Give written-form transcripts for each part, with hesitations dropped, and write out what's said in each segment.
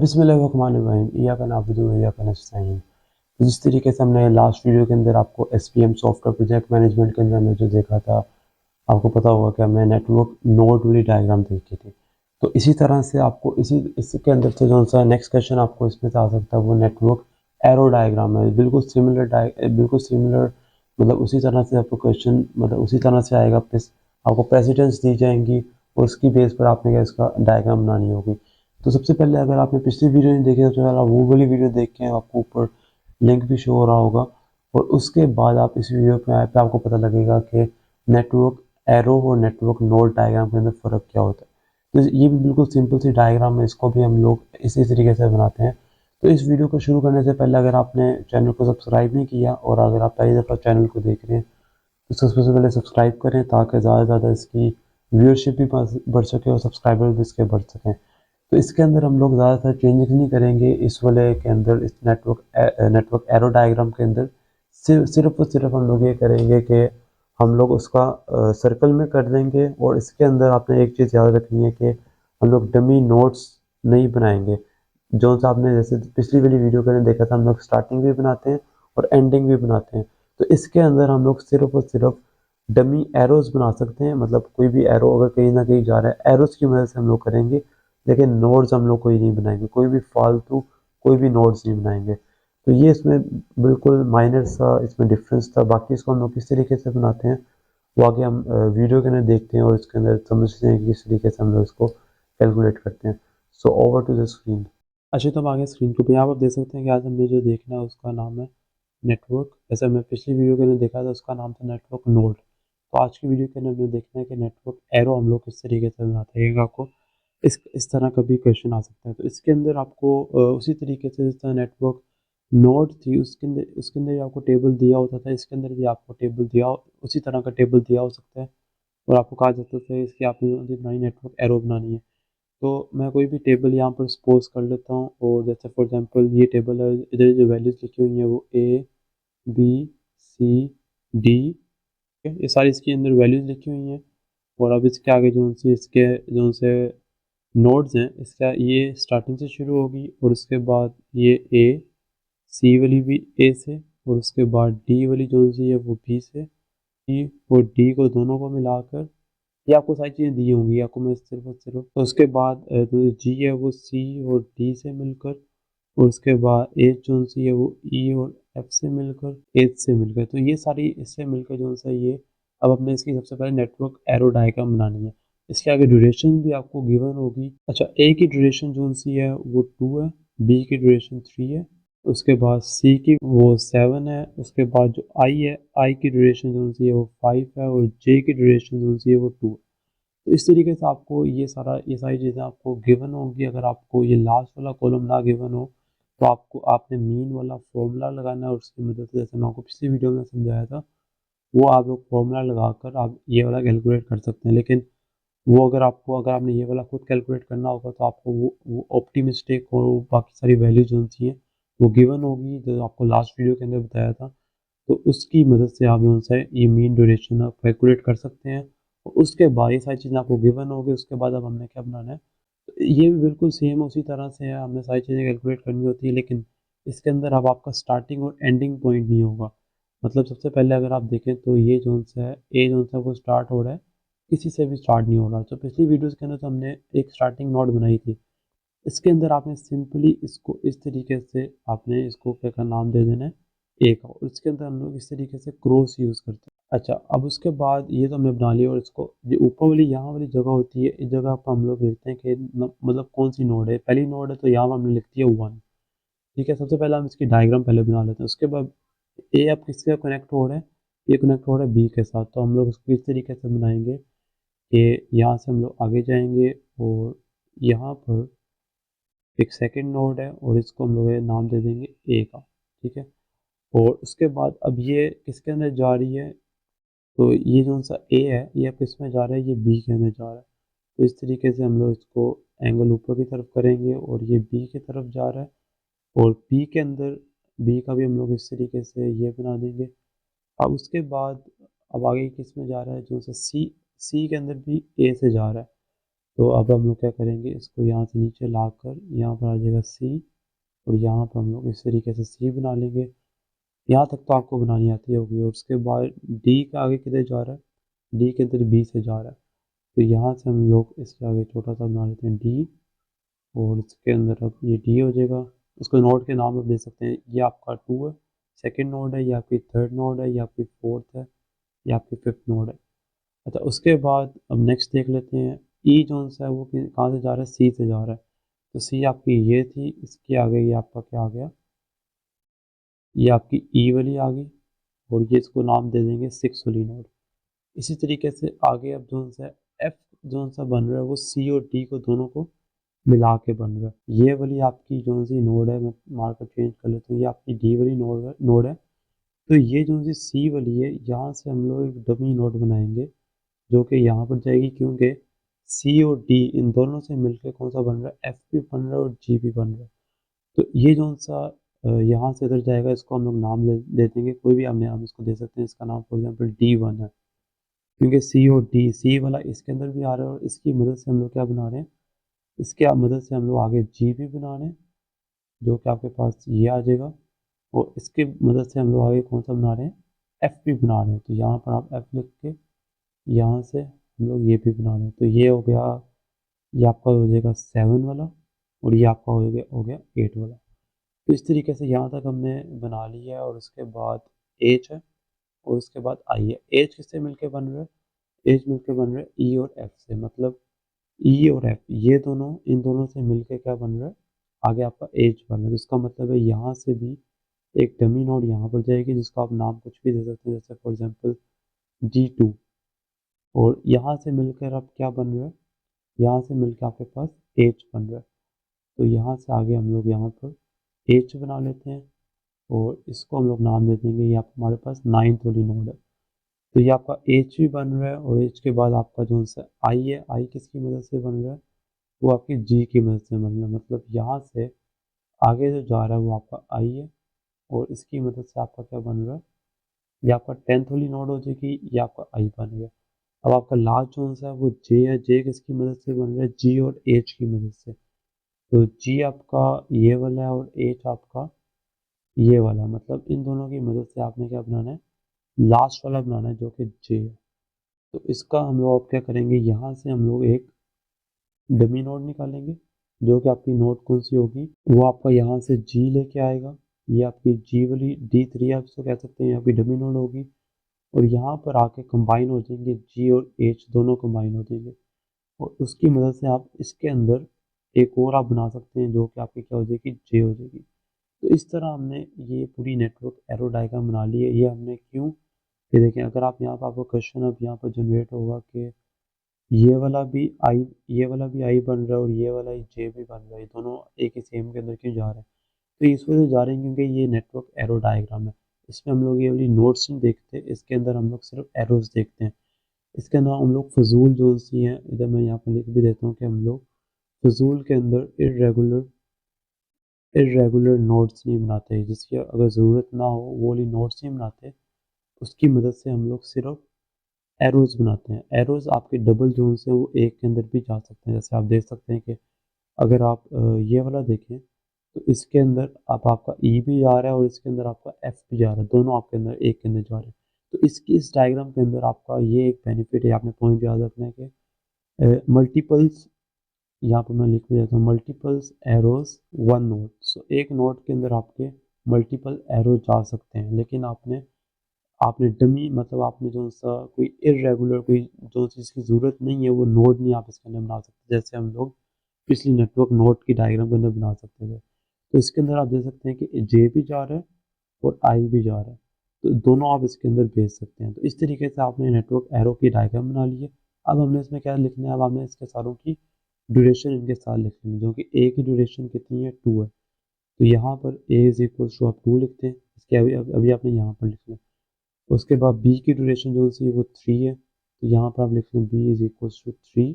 बिस्मिल्लाहिर्रहमानिर्रहीम इय्याका नअबुदु व इय्याका नस्तईन। तो जिस तरीके से हमने लास्ट वीडियो के अंदर आपको एसपीएम सॉफ्टवेयर प्रोजेक्ट मैनेजमेंट के अंदर हमने जो देखा था, आपको पता होगा कि हमने नेटवर्क नोड वाली डायग्राम देखी थी। तो इसी तरह से आपको इसके अंदर से जो-सा नेक्स्ट क्वेश्चन आपको इसमें से आ सकता है वो नेटवर्क एरो डायग्राम है। बिल्कुल सिमिलर मतलब उसी तरह से आपको क्वेश्चन मतलब उसी तरह से आएगा। आपको प्रेसिडेंस दी जाएँगी और उसकी बेस पर आपने क्या इसका डायग्राम बनानी होगी। तो सबसे पहले अगर आपने पिछली वीडियो नहीं देखी, सबसे पहले वो वाली वीडियो देख के आपको ऊपर लिंक भी शो हो रहा होगा और उसके बाद आप इस वीडियो पे आपको पता लगेगा कि नेटवर्क एरो और नेटवर्क नोड डायग्राम के अंदर फ़र्क क्या होता है। तो ये भी बिल्कुल सिंपल सी डायग्राम है, इसको भी हम लोग इसी तरीके से बनाते हैं। तो इस वीडियो को शुरू करने से पहले अगर आपने चैनल को सब्सक्राइब नहीं किया और अगर आप पहली दफ़ा चैनल को देख रहे हैं तो सबसे पहले सब्सक्राइब करें ताकि ज़्यादा से ज़्यादा इसकी व्यूअरशिप भी बढ़ सके और सब्सक्राइबर भी इसके बढ़ सकें। तो इसके अंदर हम लोग ज़्यादातर चेंजेस नहीं करेंगे इस वाले के अंदर, इस नेटवर्क एरो डायग्राम के अंदर सिर्फ और सिर्फ हम लोग ये करेंगे कि हम लोग उसका सर्कल में कर देंगे और इसके अंदर आपने एक चीज़ याद रखनी है कि हम लोग डमी नोट्स नहीं बनाएंगे। जो सा आपने जैसे पिछली वाली वीडियो के अंदर देखा था, हम लोग स्टार्टिंग भी बनाते हैं और एंडिंग भी बनाते हैं। तो इसके अंदर हम लोग सिर्फ और सिर्फ डमी एरोज बना सकते हैं, मतलब कोई भी एरो अगर कहीं ना कहीं जा रहा है एरोज की मदद से हम लोग करेंगे, लेकिन नोड्स हम लोग कोई नहीं बनाएंगे, कोई भी फालतू कोई भी नोड्स नहीं बनाएंगे। तो ये इसमें बिल्कुल माइनर सा इसमें डिफरेंस था। बाकी इसको हम लोग किस तरीके से बनाते हैं वो आगे हम वीडियो के अंदर देखते हैं और इसके अंदर समझते हैं कि किस तरीके से हम लोग इसको कैलकुलेट करते हैं। So over to the screen. अच्छा, तो हम आगे स्क्रीन के ऊपर यहाँ पर देख सकते हैं कि आज हमने जो देखना है उसका नाम है नेटवर्क। जैसे हमने पिछली वीडियो के अंदर देखा था उसका नाम था नेटवर्क नोड। तो आज की वीडियो के अंदर हमें देखना है कि नेटवर्क एरो हम लोग किस तरीके से बनाते हैं। आपको इस तरह का भी क्वेश्चन आ सकता है। तो इसके अंदर आपको उसी तरीके से जिस तरह नेटवर्क नोड थी उसके अंदर भी आपको टेबल दिया होता था, इसके अंदर भी आपको टेबल दिया उसी तरह का टेबल दिया हो सकता है और आपको कहा जाता था इसकी आपने बनाई नेटवर्क एरो बनानी है। तो मैं कोई भी टेबल यहाँ पर सपोज कर लेता हूँ और जैसे फॉर एग्जांपल ये टेबल है, इधर जो वैल्यूज़ लिखी हुई हैं वो ए बी सी डी, ये सारी इसके अंदर वैल्यूज़ लिखी हुई हैं। और अब इसके आगे जो से नोड्स हैं, इसका ये स्टार्टिंग से शुरू होगी और उसके बाद ये ए सी वाली भी ए से और उसके बाद डी वाली जो सी है वो बी से, ई और डी को दोनों को मिलाकर ये आपको सारी चीज़ें दी होंगी आपको, मैं सिर्फ और सिर्फ तो उसके बाद जो जी है वो सी और डी से मिलकर और उसके बाद एच जो सी है वो ई और एफ से मिलकर एच से मिलकर, तो ये सारी इससे मिलकर जो सा ये अब हमने इसकी सबसे पहले नेटवर्क एरो डायग्राम बनानी है। इसके आगे ड्यूरेशन भी आपको गिवन होगी। अच्छा, ए की ड्यूरेशन जो सी है वो 2 है, बी की ड्यूरेशन 3 है, उसके बाद सी की वो 7 है, उसके बाद जो आई है आई की ड्यूरेशन जो सी है वो 5 है और जे की ड्यूरेशन जो सी है वो 2 है। तो इस तरीके से आपको ये सारी चीज़ें आपको गिवन होंगी। अगर आपको ये लास्ट वाला कॉलम ना गिवन हो तो आपने मीन वाला फॉर्मूला लगाना है और उसकी मदद से, जैसे मैं आपको पिछली वीडियो में समझाया था, वो आप लोग फॉर्मूला लगाकर आप ये वाला कैलकुलेट कर सकते हैं। लेकिन वो अगर आपने ये वाला खुद कैलकुलेट करना होगा तो आपको वो ऑप्टिमिस्टिक और वो बाकी सारी वैल्यू जो सी हैं वो गिवन होगी जो आपको लास्ट वीडियो के अंदर बताया था। तो उसकी मदद से आप जो है ये मीन ड्यूरेशन आप कैलकुलेट कर सकते हैं और उसके बाद ये सारी चीज़ें आपको गिवन होगी। उसके बाद अब हमने क्या बनाना है, तो ये भी बिल्कुल सेम उसी तरह से है, हमने सारी चीज़ें कैलकुलेट करनी होती है, लेकिन इसके अंदर अब आपका स्टार्टिंग और एंडिंग पॉइंट नहीं होगा। मतलब सबसे पहले अगर आप देखें तो ये जो सा है ए जो सा वो स्टार्ट हो रहा है, किसी से भी स्टार्ट नहीं हो रहा। तो पिछली वीडियोज़ के अंदर तो हमने एक स्टार्टिंग नोड बनाई थी, इसके अंदर आपने सिंपली इसको इस तरीके से आपने इसको क्या का नाम दे देना है ए का, और इसके अंदर हम लोग इस तरीके से क्रॉस यूज़ करते हैं। अच्छा, अब उसके बाद ये तो हमने बना लिया और इसको ये ऊपर वाली यहाँ वाली जगह होती है, इस जगह पर हम लोग लिखते हैं कि मतलब कौन सी नोड है, पहली नोड है तो यहाँ पर हमने लिख दिया 1। ठीक है, सबसे पहले हम इसकी डायग्राम पहले बना लेते हैं। उसके बाद ए अब किसके साथ कनेक्ट हो रहा है, ये कनेक्ट हो रहा है बी के साथ। तो हम लोग इसको इस तरीके से बनाएंगे कि यहाँ से हम लोग आगे जाएंगे और यहाँ पर एक सेकंड नोड है और इसको हम लोग ये नाम दे देंगे ए का। ठीक है, और उसके बाद अब ये किसके अंदर जा रही है, तो ये जो सा ए है ये अब किस में जा रहा है, ये बी के अंदर जा रहा है। तो इस तरीके से हम लोग इसको एंगल ऊपर की तरफ करेंगे और ये बी की तरफ जा रहा है और बी के अंदर बी का भी हम लोग इस तरीके से ये बना देंगे। अब उसके बाद अब आगे किस में जा रहा है, जो सा सी सी के अंदर भी ए से जा रहा है। तो अब हम लोग क्या करेंगे, इसको यहाँ से नीचे ला कर यहाँ पर आ जाएगा सी, और यहाँ पर हम लोग इस तरीके से सी बना लेंगे। यहाँ तक तो आपको बनानी आती होगी। और उसके बाद डी के आगे किधर जा रहा है, डी के अंदर बी से जा रहा है, तो यहाँ से हम लोग इसके आगे छोटा सा बना लेते हैं डी, और इसके अंदर अब ये डी हो जाएगा। इसको नोड के नाम आप दे सकते हैं, ये आपका 2 है, सेकेंड नोड है, ये आपकी थर्ड नोड है, ये आपकी फोर्थ है, ये आपकी फिफ्थ नोड है। अच्छा, उसके बाद अब नेक्स्ट देख लेते हैं, ई जोन सा है वो कहाँ से जा रहा है, सी से जा रहा है। तो सी आपकी ये थी, इसके आगे ये आपका क्या आ गया, ये आपकी ई वाली आ गई, और ये इसको नाम दे देंगे 6 वाली नोड। इसी तरीके से आगे अब जोन सा एफ जोन सा बन रहा है, वो सी और डी को दोनों को मिला के बन रहा है। ये वाली आपकी जोन सी नोड है, मैं मार्कर चेंज कर लेता हूँ, ये आपकी डी वाली नोड है। तो ये जो सी सी वाली है, यहाँ से हम लोग एक डमी नोड बनाएंगे जो कि यहाँ पर जाएगी, क्योंकि सी और डी इन दोनों से मिलकर कौन सा बन रहा है, एफ भी बन रहा है और जी भी बन रहा है। तो ये जो सा यहाँ से इधर जाएगा, इसको हम लोग नाम दे देंगे, कोई भी हमने नाम इसको दे सकते हैं। इसका नाम फॉर एग्जाम्पल D1 है, क्योंकि सी और डी, सी वाला इसके अंदर भी आ रहा है, और इसकी मदद से हम लोग क्या बना रहे हैं, इसके मदद से हम लोग आगे जी भी बना रहे हैं, जो कि आपके पास ये आ जाएगा। और इसकी मदद से हम लोग आगे कौन सा बना रहे हैं, एफ भी बना रहे हैं। तो यहाँ पर आप एफ लिख के यहाँ से हम लोग ये भी बना रहे हैं। तो ये हो गया, ये आपका हो जाएगा 7 वाला, और ये आपका हो गया 8 वाला। तो इस तरीके से यहाँ तक हमने बना लिया है। और उसके बाद एच है, और उसके बाद आई है। एच किससे मिलके बन रहा है, एच मिलके बन रहा है ई और एफ से, मतलब ई और एफ ये दोनों, इन दोनों से मिलके क्या बन रहा है, आगे आपका एच बन रहा है। तो इसका मतलब है यहाँ से भी एक डमी नोड यहाँ पर जाएगी, जिसको आप नाम कुछ भी दे सकते हैं, जैसे फॉर एग्जाम्पल G2। और यहाँ से मिलकर अब क्या बन रहा है, यहाँ से मिलकर आपके पास एच बन रहा है। तो यहाँ से आगे हम लोग यहाँ पर एच बना लेते हैं, और इसको हम लोग नाम दे देंगे, ये आप हमारे पास 9th वाली नोड है। तो ये आपका एच भी बन रहा है, और एच के बाद आपका जो सा आई है, आई किसकी मदद से बन रहा है, वो आपकी जी की मदद से बन रहा है। मतलब यहाँ से आगे जो जा रहा है वो आपका आई है, और इसकी मदद से आपका क्या बन रहा है, ये आपका 10th वाली नोड हो जाएगी, ये आपका आई बन गया। अब आपका लास्ट जोन सा है वो जे है, जे किसकी मदद से बन रहा है, जी और एच की मदद से। तो जी आपका ये वाला है, और एच आपका ये वाला, मतलब इन दोनों की मदद से आपने क्या बनाना है, लास्ट वाला बनाना है, जो कि जे है। तो इसका हम लोग अब क्या करेंगे, यहाँ से हम लोग एक डमी नोड निकालेंगे, जो कि आपकी नोड कौन सी होगी, वो आपका यहाँ से जी लेके आएगा। ये आपकी जी वाली D3 आप इसको कह सकते हैं, आपकी डमी नोड होगी। और यहाँ पर आके कंबाइन हो जाएंगे, जी और एच दोनों कंबाइन हो जाएंगे, और उसकी मदद से आप इसके अंदर एक और आप बना सकते हैं, जो कि आपकी क्या हो जाएगी, जे हो जाएगी। तो इस तरह हमने ये पूरी नेटवर्क एरो डायग्राम बना ली है। ये हमने क्यों, ये देखें, अगर आप यहाँ पर, आपको क्वेश्चन अब यहाँ पर जनरेट होगा कि ये वाला भी आई, ये वाला भी आई बन रहा है, और ये वाला ही जे भी बन रहा है, ये दोनों एक ही सेम के अंदर क्यों जा रहे हैं। तो इस वजह से जा रहे हैं क्योंकि ये नेटवर्क एरो डायग्राम है। इसमें हम लोग ये वाली नोट्स नहीं देखते, इसके अंदर हम लोग सिर्फ एरोज देखते हैं। इसके अंदर हम लोग फजूल जो सी हैं, इधर मैं यहाँ पर लिख भी देता हूँ कि हम लोग फजूल के अंदर इरेगुलर नोट्स नहीं बनाते, जिसकी अगर ज़रूरत ना हो वो वाली नोट्स नहीं बनाते। उसकी मदद से हम लोग सिर्फ एरोज बनाते हैं। एरोज आपके डबल जोन से वो एक के अंदर भी जा सकते हैं। जैसे आप देख सकते हैं कि अगर आप ये वाला देखें, तो इसके अंदर आप आपका ई भी जा रहा है, और इसके अंदर आपका एफ भी जा रहा है, दोनों आपके अंदर एक के अंदर जा रहे हैं। तो इसकी इस डायग्राम के अंदर आपका ये एक बेनिफिट है, आपने पॉइंट याद रखना है कि मल्टीपल्स, यहाँ पर मैं लिख देता हूँ, मल्टीपल्स एरोज वन नोड। सो एक नोड के अंदर आपके मल्टीपल एरो जा सकते हैं, लेकिन आपने आपने डमी, मतलब आपने जो सा कोई इरेगुलर, कोई जो चीज़ की ज़रूरत नहीं है, वो नोड नहीं आप इसके अंदर बना सकते, जैसे हम लोग पिछली नेटवर्क नोड की डायग्राम के अंदर बना सकते थे। तो इसके अंदर आप देख सकते हैं कि जे भी जा रहा है और आई भी जा रहा है, तो दोनों आप इसके अंदर भेज सकते हैं। तो इस तरीके से आपने नेटवर्क एरो की डायग्राम बना ली है। अब हमने इसमें क्या लिखना है, अब हमने इसके सारों की ड्यूरेशन इनके साथ लिखनी है, जो कि ए की ड्यूरेशन कितनी है, 2 है। तो यहाँ पर ए इज इक्वल टू आप 2 लिखते हैं, इसके अभी अभी आपने यहाँ पर लिखना है। उसके बाद बी की ड्यूरेशन जो सी वो 3 है, तो यहाँ पर आप लिख लें बी इज इक्वल टू 3।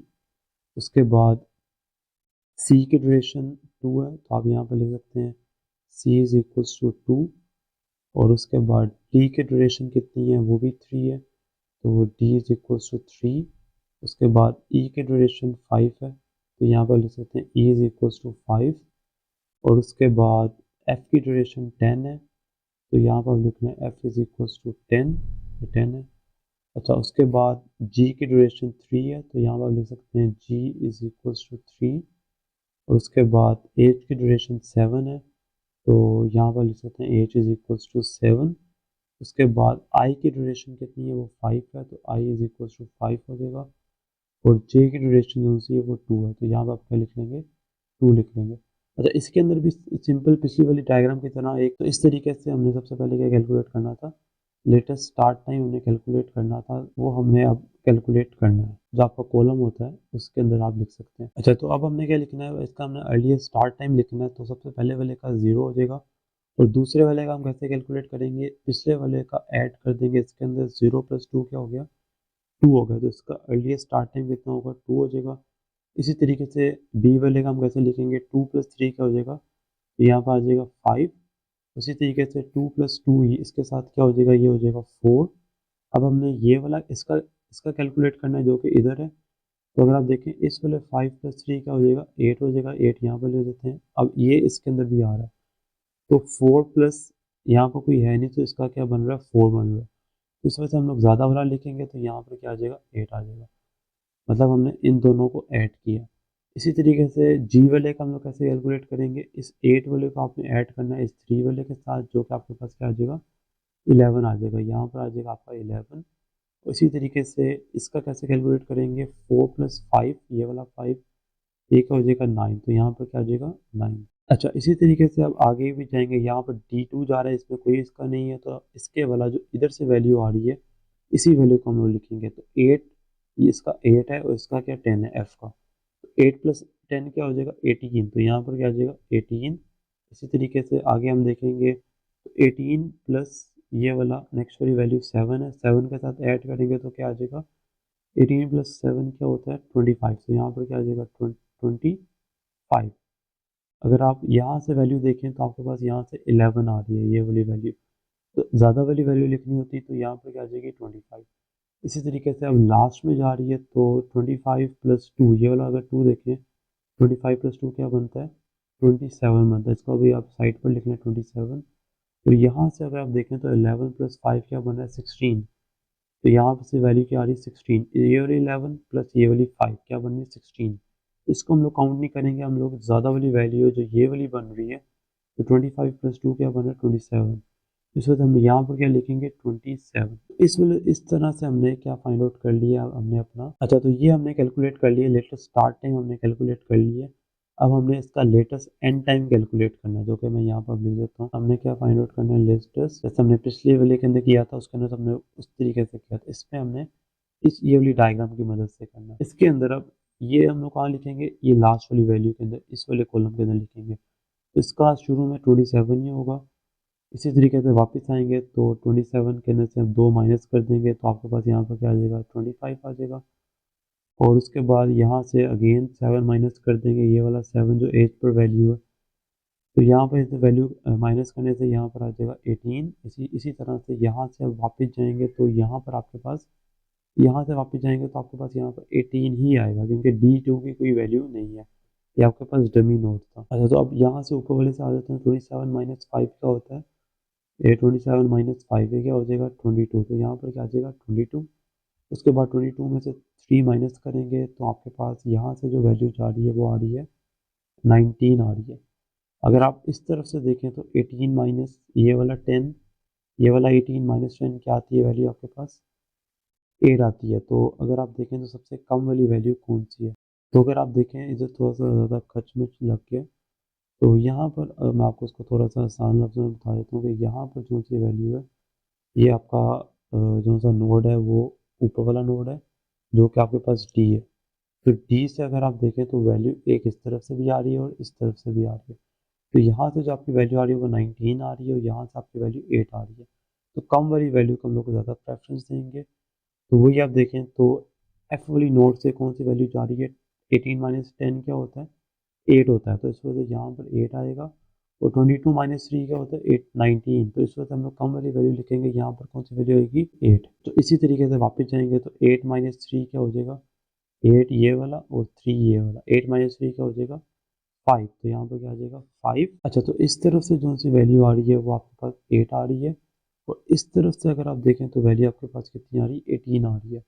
उसके बाद सी की ड्यूरेशन 2 है, तो आप यहाँ पर लिख सकते हैं सी इज इक्वल टू 2। और उसके बाद डी की ड्यूरेशन कितनी है, वो भी 3 है, तो डी इज इक्वल टू 3। उसके बाद ई की ड्यूरेशन 5 है, तो यहाँ पर लिख सकते हैं ई इज इक्वल्स टू 5। और उसके बाद एफ की ड्यूरेशन 10 है, तो यहाँ पर लिखना है एफ इज इक्वल्स टू 10, ये 10 है। अच्छा, उसके बाद जी की ड्यूरेशन 3 है, तो यहाँ पर लिख सकते हैं जी इज इक्वल्स टू 3। और उसके बाद एच की ड्यूरेशन 7 है, तो यहाँ पर लिख सकते हैं एच इज इक्वल्स टू 7। उसके बाद आई की ड्यूरेशन कितनी है, वो 5 है, तो आई इज इक्वल्स टू 5 हो जाएगा। और जे की ड्यूरेशन जो सी है वो 2 है, तो यहाँ पर आप क्या लिख लेंगे, 2 लिख लेंगे। अच्छा, इसके अंदर भी सिंपल पिछली वाली डायग्राम की तरह एक, तो इस तरीके से हमने सबसे पहले क्या कैलकुलेट करना था, लेटेस्ट स्टार्ट टाइम हमने कैलकुलेट करना था, वो हमने अब कैलकुलेट करना है। जो आपका कॉलम होता है उसके अंदर आप लिख सकते हैं। अच्छा, तो अब हमने क्या लिखना है, इसका हमने अर्लीस्ट स्टार्ट टाइम लिखना है, तो सबसे पहले वाले का 0 हो जाएगा। और दूसरे वाले का हम कैसे कैलकुलेट करेंगे, पिछले वाले का ऐड कर देंगे इसके अंदर, 0 + 2 क्या हो गया, 2 हो गया, तो इसका अर्लीस्ट स्टार्ट टाइम कितना होगा, 2 हो जाएगा। इसी तरीके से बी वाले का हम कैसे लिखेंगे, 2 + 3 क्या हो जाएगा, तो यहाँ पर आ जाएगा 5। उसी तरीके से 2 + 2 ही इसके साथ क्या हो जाएगा, ये हो जाएगा 4। अब हमने ये वाला इसका इसका कैलकुलेट करना है जो कि इधर है, तो अगर आप देखें इस वाले 5 + 3 क्या हो जाएगा, 8 हो जाएगा, 8 यहाँ पर ले देते हैं। अब ये इसके अंदर भी आ रहा है, तो 4 प्लस यहाँ पर कोई है नहीं, तो इसका क्या बन रहा है, 4 बन रहा है। तो इस वजह से हम लोग ज़्यादा वाला लिखेंगे, तो यहाँ पर क्या आ जाएगा, 8 आ जाएगा। मतलब हमने इन दोनों को ऐड किया। इसी तरीके से जी वाले का हम लोग कैसे कैलकुलेट करेंगे, इस 8 वाले को आपने ऐड करना है इस 3 वाले के साथ, जो कि आपके पास क्या आ जाएगा, 11 आ जाएगा, यहाँ पर आ जाएगा आपका 11। उसी तरीके से इसका कैसे कैलकुलेट करेंगे, 4 + 5, ये वाला 5, ये क्या हो जाएगा 9, तो यहाँ पर क्या आ जाएगा 9। अच्छा, इसी तरीके से अब आगे भी जाएंगे, यहाँ पर D2 जा रहा है, इसमें कोई इसका नहीं है, तो इसके वाला जो इधर से वैल्यू आ रही है, इसी वैल्यू को हम लोग लिखेंगे। तो 8, ये इसका 8 है और इसका क्या 10 है एफ का, तो 8 + 10 क्या हो जाएगा, 18, तो यहाँ पर क्या आ जाएगा 18। इसी तरीके से आगे हम देखेंगे, तो 18 प्लस ये वाला नेक्स्ट वाली वैल्यू 7 है, 7 के साथ ऐड करेंगे तो क्या आ जाएगा, 18 + 7 क्या होता है 25, तो यहाँ पर क्या आ जाएगा 25। अगर आप यहाँ से वैल्यू देखें तो आपके पास यहाँ से 11 आ रही है, ये वाली वैल्यू, तो ज़्यादा वाली वैल्यू लिखनी होती तो यहाँ पर क्या आ जाएगी 25। इसी तरीके से अब लास्ट में जा रही है, तो 25 + 2, ये वाला अगर 2 देखें, 25 + 2 क्या बनता है, 27 बनता है, इसको भी आप साइड पर लिख लें 27। और यहाँ से अगर आप देखें तो 11 + 5 क्या बन रहा है 16, तो यहाँ से वैल्यू क्या आ रही है 16, ये वाली 11 प्लस ये वाली 5 क्या बन रही है 16। इसको हम लोग काउंट नहीं करेंगे, हम लोग ज़्यादा वाली वैल्यू है जो ये वाली बन रही है, तो 25 + 2 क्या बन रहा है 27। इस वक्त हम यहाँ पर क्या लिखेंगे 27। इस वाले इस तरह से हमने क्या फाइंड आउट कर लिया हमने अपना। अच्छा, तो ये हमने कैलकुलेट कर लिया, लेटेस्ट स्टार्ट टाइम हमने कैलकुलेट कर लिया। अब हमने इसका लेटेस्ट एंड टाइम कैलकुलेट करना है, जो कि मैं यहाँ पर लिख देता हूँ। हमने क्या फाइंड आउट करना है, लेटेस्ट, जैसे हमने पिछले वाले के अंदर किया था उसके अंदर हमने उस तरीके से किया था, इसमें हमने इस ये वाली डायग्राम की मदद से करना है। इसके अंदर अब ये हम लोग कहाँ लिखेंगे, ये लास्ट वाली वैल्यू के अंदर, इस वाले कॉलम के अंदर लिखेंगे, तो इसका शुरू में 27 ही होगा। इसी तरीके से वापस आएंगे तो 27 के अंदर से हम 2 माइनस कर देंगे, तो आपके पास यहाँ पर क्या आ जाएगा 25 आ जाएगा। और उसके बाद यहाँ से अगेन 7 माइनस कर देंगे, ये वाला 7 जो एज पर वैल्यू है, तो यहाँ पर इस वैल्यू माइनस करने से यहाँ पर आ जाएगा 18। इसी तरह से यहाँ से अब वापस जाएंगे, तो यहाँ पर आपके पास, यहाँ से वापस जाएंगे तो आपके पास यहाँ पर 18 ही आएगा, क्योंकि D2 की कोई वैल्यू नहीं है, ये आपके पास डमी नोट था। अच्छा, तो अब यहाँ से ऊपर वाले से आ जाते हैं, 27 - 5 का होता है, ये 27 - 5 है, क्या हो जाएगा 22, तो यहाँ पर क्या आ जाएगा 22। उसके बाद 22 में से 3 माइनस करेंगे, तो आपके पास यहाँ से जो वैल्यू जा रही है वो आ रही है 19 आ रही है। अगर आप इस तरफ से देखें तो 18 माइनस ये वाला 10, ये वाला 18 - 10 क्या आती है वैल्यू आपके पास, 8 आती है। तो अगर आप देखें तो सबसे कम वाली वैल्यू कौन सी है, तो अगर आप देखें इधर थोड़ा सा ज़्यादा खचमच लग गया, तो यहाँ पर मैं आपको इसको थोड़ा सा आसान लफ्ज़ों में बता देता हूँ कि यहाँ पर जो सी वैल्यू है, ये आपका जो सा नोड है वो ऊपर वाला नोड है, जो कि आपके पास डी है। तो डी से अगर आप देखें तो वैल्यू एक इस तरफ से भी आ रही है और इस तरफ से भी आ रही है, तो यहाँ से जो आपकी वैल्यू आ रही है वो 19 आ रही है और यहाँ से आपकी वैल्यू 8 आ रही है। तो कम वाली वैल्यू को हम लोग को ज़्यादा प्रेफरेंस देंगे। तो वही आप देखें तो एफ वाली नोड से कौन सी वैल्यू जा रही है, 18 - 10 क्या होता है 8 होता है, तो इस वजह से यहाँ पर 8 आएगा। और 22 - 3 क्या होता है 8 19, तो इस वजह से हम लोग कम वाली वैल्यू लिखेंगे, यहाँ पर कौन सी वैल्यू आएगी 8। तो इसी तरीके से वापस जाएंगे तो 8 - 3 क्या हो जाएगा 8 ये वाला और 3 ये वाला। 8 माइनस 3 क्या हो जाएगा 5, तो यहाँ पर क्या आ जाएगा 5। अच्छा, तो इस तरफ से जो सी वैल्यू आ रही है वो आपके पास 8 आ रही है, और इस तरफ से अगर आप देखें तो वैल्यू आपके पास कितनी आ रही है 18 आ रही है।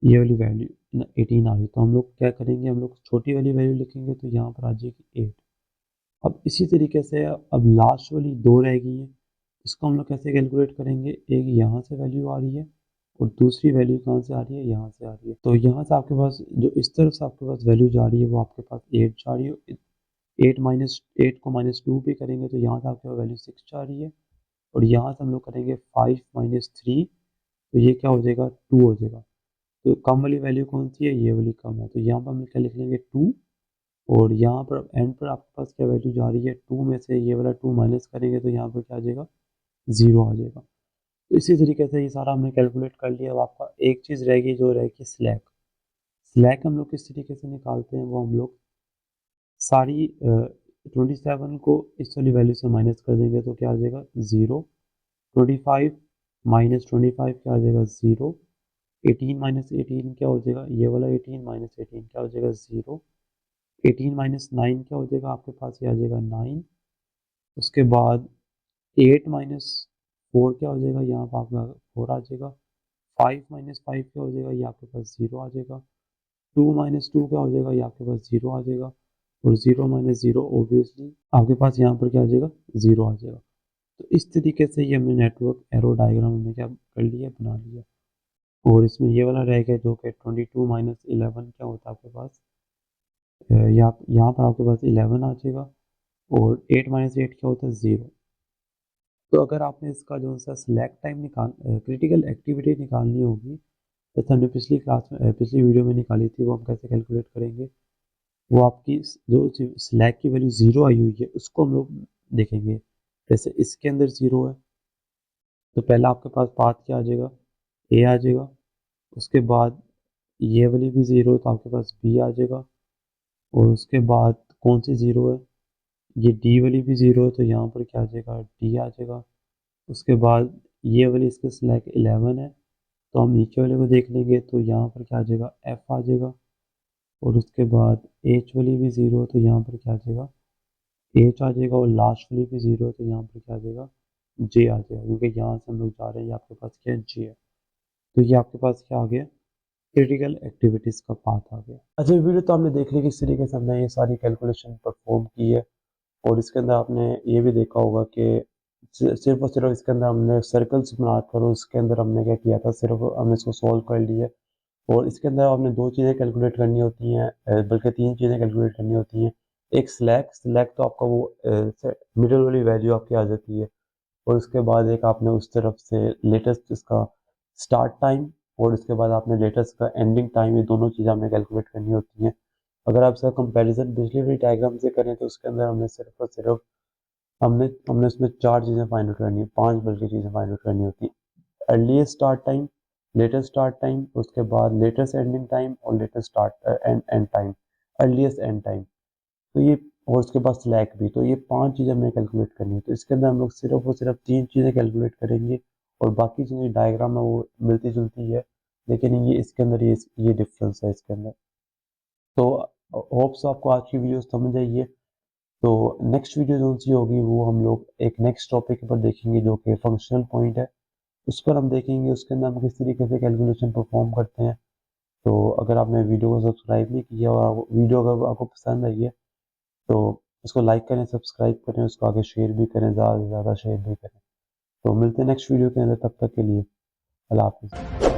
ये वाली वैल्यू 18 आ रही है, तो हम लोग क्या करेंगे, हम लोग छोटी वाली वैल्यू लिखेंगे तो यहाँ पर आ जाएगी 8। अब इसी तरीके से अब लास्ट वाली 2 रह गई है, इसको हम लोग कैसे कैलकुलेट करेंगे, एक यहाँ से वैल्यू आ रही है और दूसरी वैल्यू कहाँ से आ रही है, यहाँ से आ रही है। तो यहाँ से आपके पास जो इस तरफ से आपके पास वैल्यू जा रही है वो आपके पास 8 जा रही है। 8 को -2 पे करेंगे तो यहाँ से आपके पास वैल्यू 6 जा रही है, और यहाँ से हम लोग करेंगे 5 माइनस 3, तो ये क्या हो जाएगा 2 हो जाएगा। तो कम वाली वैल्यू कौन सी है, ये वाली कम है, तो यहाँ पर हम क्या लिख लेंगे 2, और यहाँ पर एंड पर आपके पास क्या वैल्यू जा रही है 2 में से ये वाला 2 माइनस करेंगे तो यहाँ पर क्या आ जाएगा 0 आ जाएगा। तो इसी तरीके से ये सारा हमने कैलकुलेट कर लिया। अब आपका एक चीज़ रहेगी जो रहेगी स्लैक। स्लैक हम लोग किस तरीके से निकालते हैं, वो हम लोग सारी 27 को इस वाली वैल्यू से माइनस कर देंगे तो क्या आ जाएगा 0। 25 माइनस 25 क्या आ जाएगा 0। 18 माइनस 18 क्या हो जाएगा, ये वाला 18 माइनस 18 क्या हो जाएगा 0। 18 माइनस 9 क्या हो जाएगा आपके पास, ये आ जाएगा 9। उसके बाद 8 माइनस 4 क्या हो जाएगा, यहाँ पर आपका 4 आ जाएगा। 5 माइनस 5 क्या हो जाएगा, ये आपके पास 0 आ जाएगा। 2 माइनस 2 क्या हो जाएगा, ये आपके पास 0 आ जाएगा, और 0 माइनस 0 ऑब्वियसली आपके पास यहाँ पर क्या आ जाएगा 0 आ जाएगा। तो इस तरीके से ये हमने नेटवर्क एरो डायग्राम हमने क्या कर लिया, बना लिया। और इसमें ये वाला रह गया जो कि 22 माइनस 11 क्या होता है आपके पास, यहाँ पर आपके पास 11 आ जाएगा, और 8 माइनस 8 क्या होता है 0। तो अगर आपने इसका जो सा सिलेक्ट टाइम क्रिटिकल एक्टिविटी निकालनी होगी, जैसे हमने पिछली क्लास में पिछली वीडियो में निकाली थी, वो हम कैसे कैलकुलेट करेंगे, वो आपकी जो स्लैक की वैल्यू 0 आई हुई है उसको हम लोग देखेंगे। जैसे इसके अंदर 0 है, तो पहला आपके पास पाथ क्या आ जाएगा, ए आ जाएगा। उसके बाद ये वाली भी 0 है तो आपके पास बी आ जाएगा, और उसके बाद कौन सी 0 है, ये डी वाली भी 0 है तो यहाँ पर क्या आ जाएगा डी आ जाएगा। उसके बाद ये वाली इसके स्लैक 11 है, तो हम नीचे वाले को देख लेंगे तो यहाँ पर क्या आ जाएगा एफ आ जाएगा। और उसके बाद एच वाली भी 0 है तो यहाँ पर क्या आ जाएगा एच आ जाएगा, और लास्ट वाली भी 0 है तो यहाँ पर क्या आ जाएगा जे आ जाएगा, क्योंकि यहाँ से हम लोग जा रहे हैं, आपके पास क्या है जे है। तो ये आपके पास क्या आ गया, क्रिटिकल एक्टिविटीज़ का पाथ आ गया। अच्छा, वीडियो तो हमने देख ली किस तरीके से हमने ये सारी कैलकुलेशन परफॉर्म की है, और इसके अंदर आपने ये भी देखा होगा कि सिर्फ और सिर्फ इसके अंदर हमने सर्कल्स बनाकर उसके अंदर हमने क्या किया था, सिर्फ हमने इसको सॉल्व कर लिया। और इसके अंदर आपने 2 चीज़ें कैलकुलेट करनी होती हैं, बल्कि 3 चीज़ें कैलकुलेट करनी होती हैं। एक स्लैक तो आपका वो मिडल वाली वैल्यू आपकी आ जाती है, और उसके बाद एक आपने उस तरफ से लेटेस्ट इसका स्टार्ट टाइम, और उसके बाद आपने लेटेस्ट का एंडिंग टाइम, ये दोनों चीज़ें हमें कैलकुलेट करनी होती हैं। अगर आप इसका कंपैरिजन पिछली वाली डायग्राम से करें तो उसके अंदर हमने सिर्फ और सिर्फ हमने हमने उसमें 4 चीज़ें फाइंड आउट करनी है, 5 बल्कि चीज़ें फाइंड आउट करनी होती है। Earliest start time, latest start time, उसके बाद लेटेस्ट एंडिंग टाइम, और latest start and and time, earliest and time. तो ये, और उसके बाद स्लैक भी, तो ये 5 चीज़ें हमें कैलकुलेट करनी है। तो इसके अंदर हम लोग सिर्फ और सिर्फ 3 चीज़ें कैलकुलेट करेंगे, और बाकी चीज़ें डायग्राम है वो मिलती जुलती है, लेकिन ये इसके अंदर ये डिफरेंस है इसके अंदर। तो होप्स आपको आज की वीडियो समझ आई है। तो नेक्स्ट वीडियो जो सी होगी वो हम लोग एक नेक्स्ट टॉपिक पर देखेंगे जो कि फंक्शनल पॉइंट है। उस पर हम देखेंगे उसके अंदर हम किस तरीके से कैलकुलेशन परफॉर्म करते हैं। तो अगर आपने वीडियो को सब्सक्राइब नहीं किया और वीडियो अगर आपको पसंद आई है तो इसको लाइक करें, सब्सक्राइब करें, उसको आगे शेयर भी करें, ज़्यादा से ज़्यादा शेयर भी करें। तो मिलते हैं नेक्स्ट वीडियो के अंदर, तब तक के लिए अल्लाह हाफिज़।